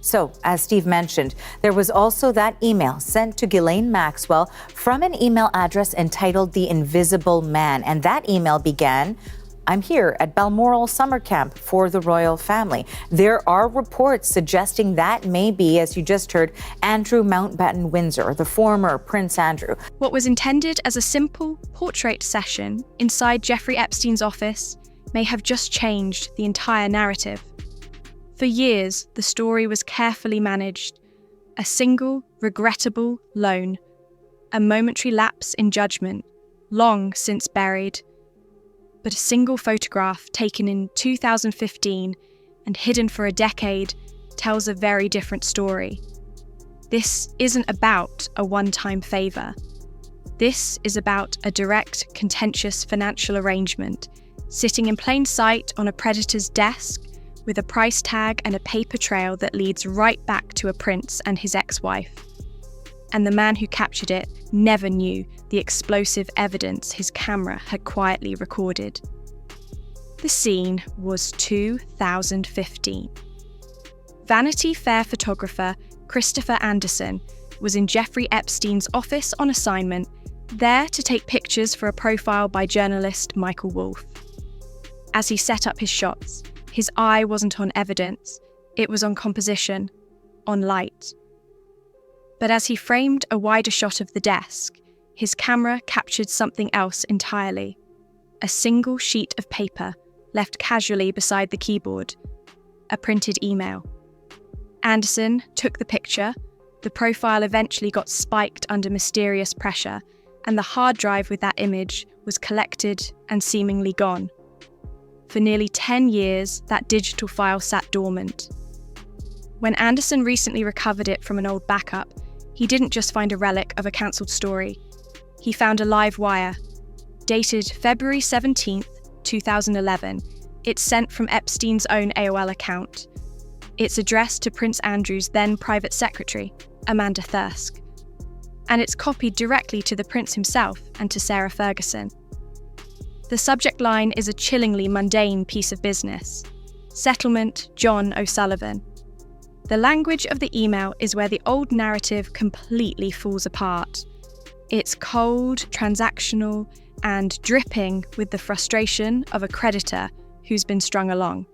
So, as Steve mentioned, there was also that email sent to Ghislaine Maxwell from an email address entitled The Invisible Man. And that email began, "I'm here at Balmoral Summer Camp for the royal family." There are reports suggesting that may be, as you just heard, Andrew Mountbatten Windsor, the former Prince Andrew. What was intended as a simple portrait session inside Jeffrey Epstein's office may have just changed the entire narrative. For years, the story was carefully managed. A single, regrettable loan, a momentary lapse in judgment, long since buried. But a single photograph taken in 2015 and hidden for a decade tells a very different story. This isn't about a one-time favour. This is about a direct, contentious financial arrangement, sitting in plain sight on a predator's desk with a price tag and a paper trail that leads right back to a prince and his ex-wife. And the man who captured it never knew the explosive evidence his camera had quietly recorded. The scene was 2015. Vanity Fair photographer Christopher Anderson was in Jeffrey Epstein's office on assignment, there to take pictures for a profile by journalist Michael Wolff. As he set up his shots, his eye wasn't on evidence, it was on composition, on light. But as he framed a wider shot of the desk, his camera captured something else entirely. A single sheet of paper left casually beside the keyboard, a printed email. Anderson took the picture, the profile eventually got spiked under mysterious pressure, and the hard drive with that image was collected and seemingly gone. For nearly 10 years, that digital file sat dormant. When Anderson recently recovered it from an old backup, he didn't just find a relic of a cancelled story. He found a live wire. Dated February 17th, 2011, it's sent from Epstein's own AOL account. It's addressed to Prince Andrew's then private secretary, Amanda Thirsk. And it's copied directly to the prince himself and to Sarah Ferguson. The subject line is a chillingly mundane piece of business. Settlement, John O'Sullivan. The language of the email is where the old narrative completely falls apart. It's cold, transactional, and dripping with the frustration of a creditor who's been strung along.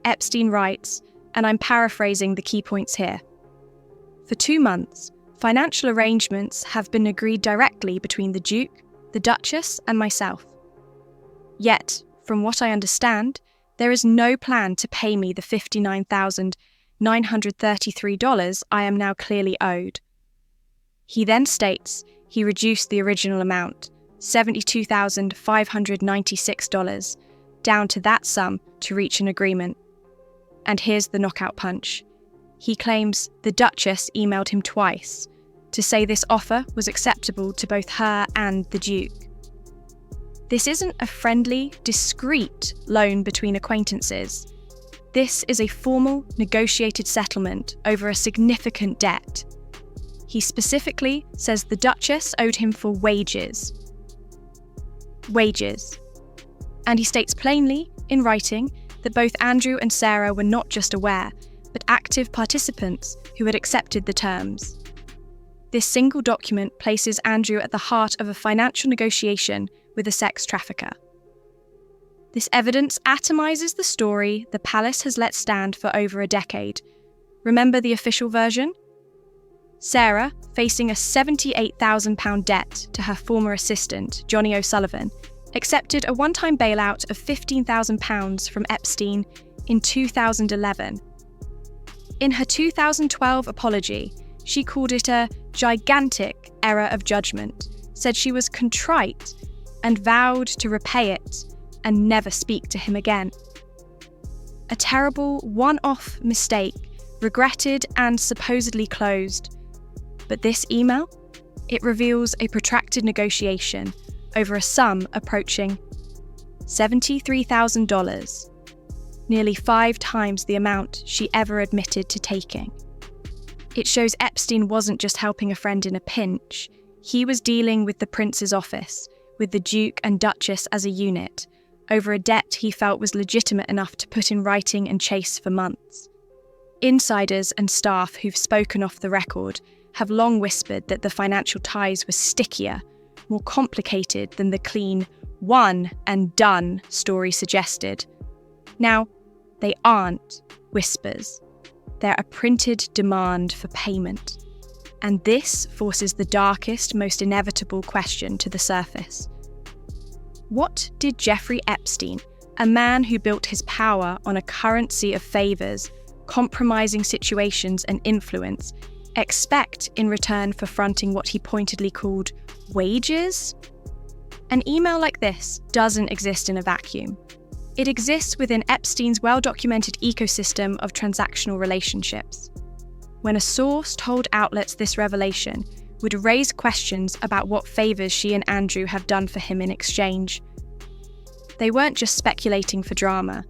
Epstein writes, and I'm paraphrasing the key points here. For 2 months, financial arrangements have been agreed directly between the Duke, the Duchess, and myself. Yet, from what I understand, there is no plan to pay me the $59,933 I am now clearly owed. He then states he reduced the original amount, $72,596, down to that sum to reach an agreement. And here's the knockout punch. He claims the Duchess emailed him twice to say this offer was acceptable to both her and the Duke. This isn't a friendly, discreet loan between acquaintances. This is a formal, negotiated settlement over a significant debt. He specifically says the Duchess owed him for wages. Wages. And he states plainly, in writing, that both Andrew and Sarah were not just aware, but active participants who had accepted the terms. This single document places Andrew at the heart of a financial negotiation with a sex trafficker. This evidence atomizes the story the palace has let stand for over a decade. Remember the official version? Sarah, facing a £78,000 debt to her former assistant, Johnny O'Sullivan, accepted a one-time bailout of £15,000 from Epstein in 2011. In her 2012 apology, she called it a gigantic error of judgment, said she was contrite and vowed to repay it and never speak to him again. A terrible one-off mistake, regretted and supposedly closed. But this email? It reveals a protracted negotiation over a sum approaching $73,000, nearly 5 times the amount she ever admitted to taking. It shows Epstein wasn't just helping a friend in a pinch, he was dealing with the prince's office, with the Duke and Duchess as a unit, over a debt he felt was legitimate enough to put in writing and chase for months. Insiders and staff who've spoken off the record have long whispered that the financial ties were stickier, more complicated than the clean one and done story suggested. Now, they aren't whispers. They're a printed demand for payment. And this forces the darkest, most inevitable question to the surface. What did Jeffrey Epstein, a man who built his power on a currency of favours, compromising situations and influence, expect in return for fronting what he pointedly called wages? An email like this doesn't exist in a vacuum. It exists within Epstein's well-documented ecosystem of transactional relationships. When a source told outlets this revelation would raise questions about what favours she and Andrew have done for him in exchange. They weren't just speculating for drama.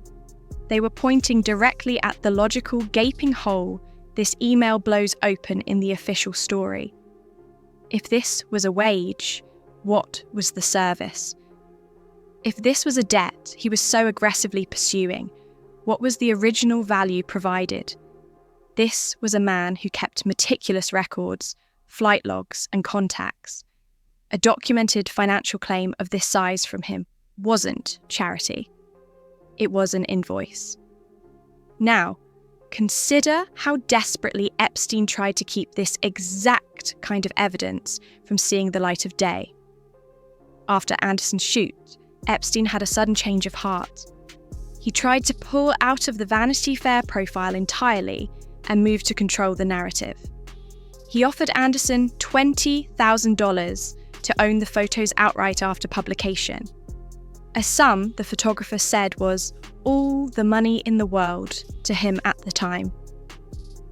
They were pointing directly at the logical gaping hole this email blows open in the official story. If this was a wage, what was the service? If this was a debt he was so aggressively pursuing, what was the original value provided? This was a man who kept meticulous records, flight logs, and contacts. A documented financial claim of this size from him wasn't charity. It was an invoice. Now, consider how desperately Epstein tried to keep this exact kind of evidence from seeing the light of day. After Anderson's shoot, Epstein had a sudden change of heart. He tried to pull out of the Vanity Fair profile entirely and move to control the narrative. He offered Anderson $20,000 to own the photos outright after publication. A sum the photographer said was all the money in the world to him at the time.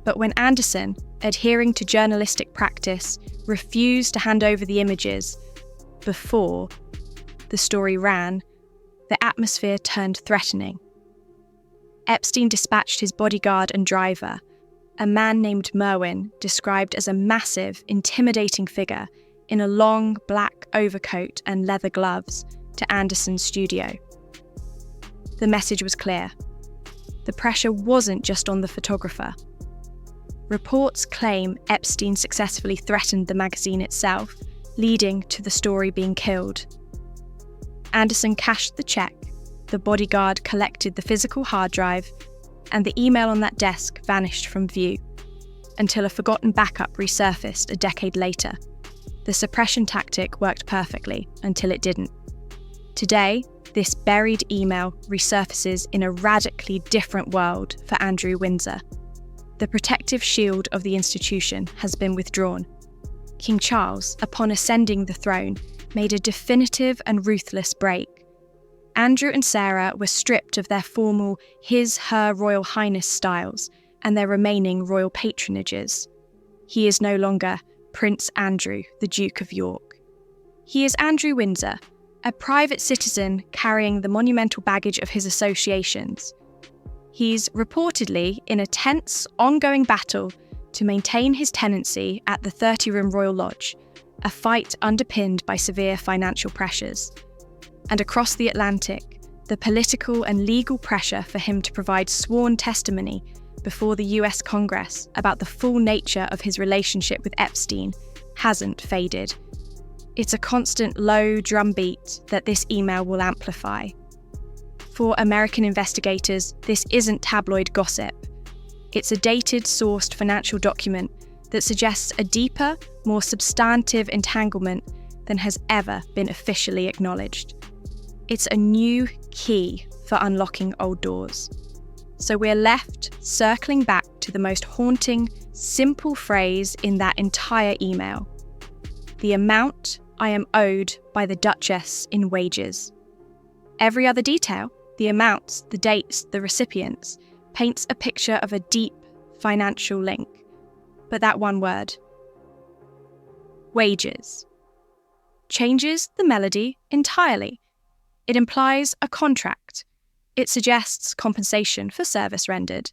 But when Anderson, adhering to journalistic practice, refused to hand over the images before the story ran, the atmosphere turned threatening. Epstein dispatched his bodyguard and driver, a man named Merwin, described as a massive, intimidating figure in a long black overcoat and leather gloves, to Anderson's studio. The message was clear. The pressure wasn't just on the photographer. Reports claim Epstein successfully threatened the magazine itself, leading to the story being killed. Anderson cashed the check, the bodyguard collected the physical hard drive, and the email on that desk vanished from view, until a forgotten backup resurfaced a decade later. The suppression tactic worked perfectly until it didn't. Today, this buried email resurfaces in a radically different world for Andrew Windsor. The protective shield of the institution has been withdrawn. King Charles, upon ascending the throne, made a definitive and ruthless break. Andrew and Sarah were stripped of their formal his/her Royal Highness styles and their remaining royal patronages. He is no longer Prince Andrew, the Duke of York. He is Andrew Windsor, a private citizen carrying the monumental baggage of his associations. He's reportedly in a tense, ongoing battle to maintain his tenancy at the 30-room Royal Lodge, a fight underpinned by severe financial pressures. And across the Atlantic, the political and legal pressure for him to provide sworn testimony before the US Congress about the full nature of his relationship with Epstein hasn't faded. It's a constant low drumbeat that this email will amplify. For American investigators, this isn't tabloid gossip. It's a dated, sourced financial document that suggests a deeper, more substantive entanglement than has ever been officially acknowledged. It's a new key for unlocking old doors. So we're left circling back to the most haunting, simple phrase in that entire email. The amount I am owed by the Duchess in wages. Every other detail, the amounts, the dates, the recipients, paints a picture of a deep financial link. But that one word, wages, changes the melody entirely. It implies a contract. It suggests compensation for service rendered.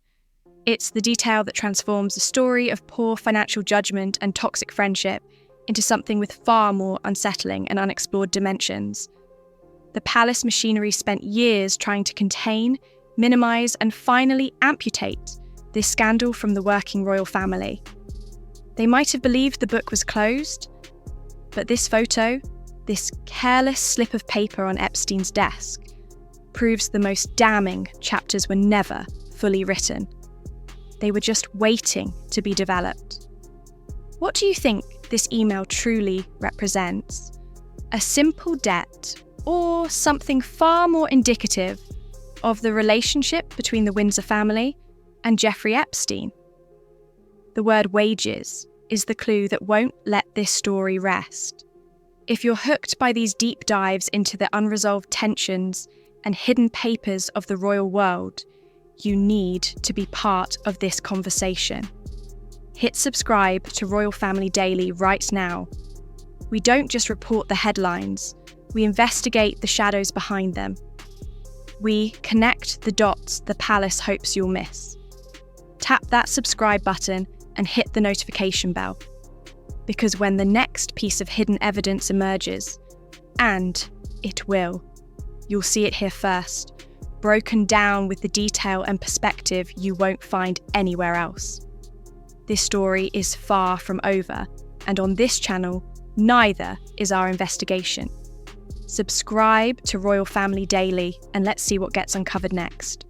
It's the detail that transforms the story of poor financial judgment and toxic friendship into something with far more unsettling and unexplored dimensions. The palace machinery spent years trying to contain, minimize, and finally amputate this scandal from the working royal family. They might have believed the book was closed, but this photo, this careless slip of paper on Epstein's desk, proves the most damning chapters were never fully written. They were just waiting to be developed. What do you think this email truly represents? A simple debt, or something far more indicative of the relationship between the Windsor family and Jeffrey Epstein? The word wages is the clue that won't let this story rest. If you're hooked by these deep dives into the unresolved tensions and hidden papers of the royal world, you need to be part of this conversation. Hit subscribe to Royal Family Daily right now. We don't just report the headlines, we investigate the shadows behind them. We connect the dots the palace hopes you'll miss. Tap that subscribe button and hit the notification bell. Because when the next piece of hidden evidence emerges, and it will, you'll see it here first, broken down with the detail and perspective you won't find anywhere else. This story is far from over, and on this channel, neither is our investigation. Subscribe to Royal Family Daily and let's see what gets uncovered next.